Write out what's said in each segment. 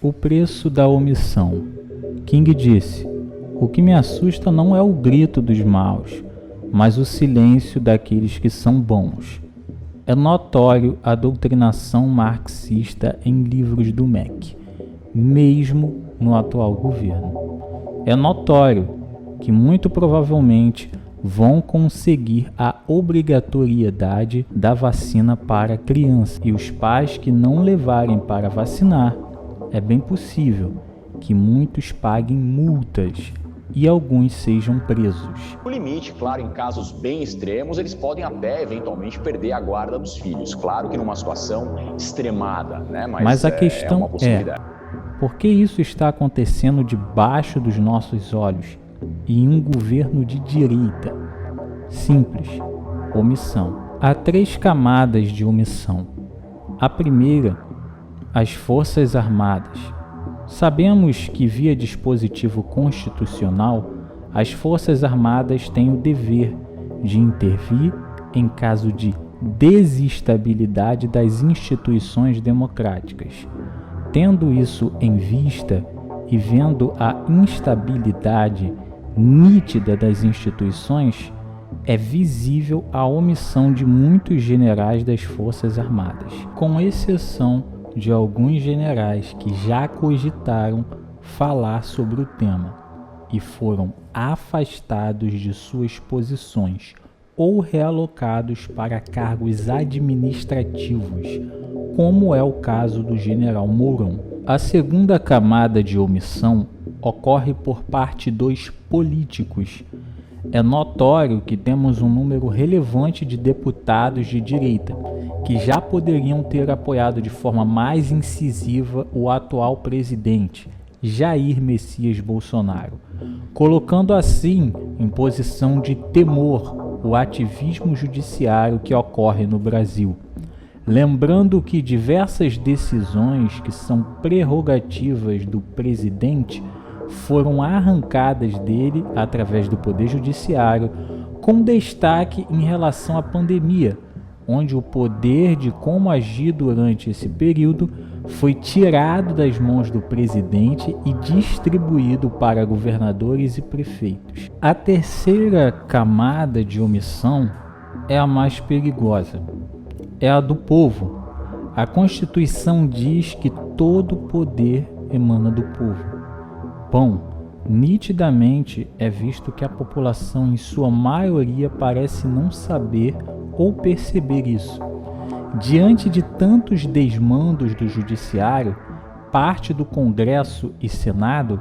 O preço da omissão. King disse: "O que me assusta não é o grito dos maus, mas o silêncio daqueles que são bons." É notório a doutrinação marxista em livros do MEC, mesmo no atual governo. É notório que muito provavelmente vão conseguir a obrigatoriedade da vacina para crianças, e os pais que não levarem para vacinar, é bem possível que muitos paguem multas e alguns sejam presos. No limite, claro, em casos bem extremos, eles podem até eventualmente perder a guarda dos filhos. Claro que numa situação extremada, né? Mas a questão uma possibilidade. Por que isso está acontecendo debaixo dos nossos olhos e em um governo de direita? Simples: omissão. Há 3 camadas de omissão. A primeira, as Forças Armadas. Sabemos que, via dispositivo constitucional, as Forças Armadas têm o dever de intervir em caso de desestabilidade das instituições democráticas. Tendo isso em vista e vendo a instabilidade nítida das instituições, é visível a omissão de muitos generais das Forças Armadas, com exceção de alguns generais que já cogitaram falar sobre o tema e foram afastados de suas posições ou realocados para cargos administrativos, como é o caso do general Mourão. A segunda camada de omissão ocorre por parte dos políticos. É notório que temos um número relevante de deputados de direita que já poderiam ter apoiado de forma mais incisiva o atual presidente, Jair Messias Bolsonaro, colocando assim em posição de temor o ativismo judiciário que ocorre no Brasil. Lembrando que diversas decisões que são prerrogativas do presidente foram arrancadas dele através do Poder Judiciário, com destaque em relação à pandemia, onde o poder de como agir durante esse período foi tirado das mãos do presidente e distribuído para governadores e prefeitos. A terceira camada de omissão é a mais perigosa. É a do povo. A Constituição diz que todo poder emana do povo. Bom, nitidamente é visto que a população em sua maioria parece não saber ou perceber isso. Diante de tantos desmandos do judiciário, parte do Congresso e Senado,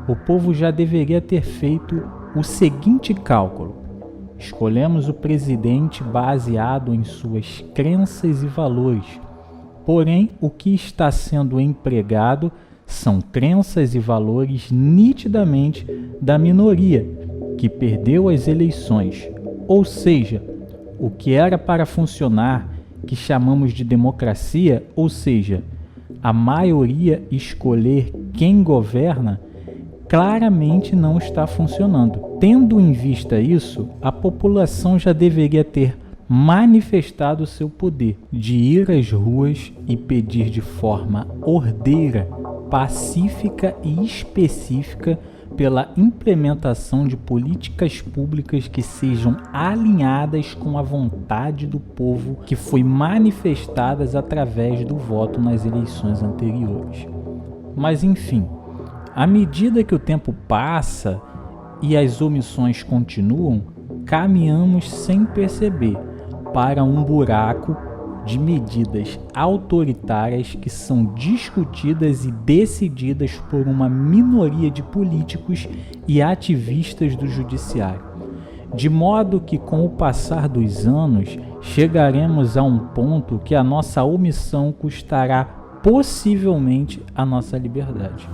o povo já deveria ter feito o seguinte cálculo: escolhemos o presidente baseado em suas crenças e valores, porém o que está sendo empregado são crenças e valores nitidamente da minoria, que perdeu as eleições. Ou seja, o que era para funcionar, que chamamos de democracia, ou seja, a maioria escolher quem governa, claramente não está funcionando. Tendo em vista isso, a população já deveria ter manifestado seu poder de ir às ruas e pedir de forma ordeira, pacífica e específica pela implementação de políticas públicas que sejam alinhadas com a vontade do povo que foi manifestadas através do voto nas eleições anteriores. Mas enfim, à medida que o tempo passa e as omissões continuam, caminhamos sem perceber para um buraco de medidas autoritárias que são discutidas e decididas por uma minoria de políticos e ativistas do judiciário. De modo que, com o passar dos anos, chegaremos a um ponto que a nossa omissão custará possivelmente a nossa liberdade.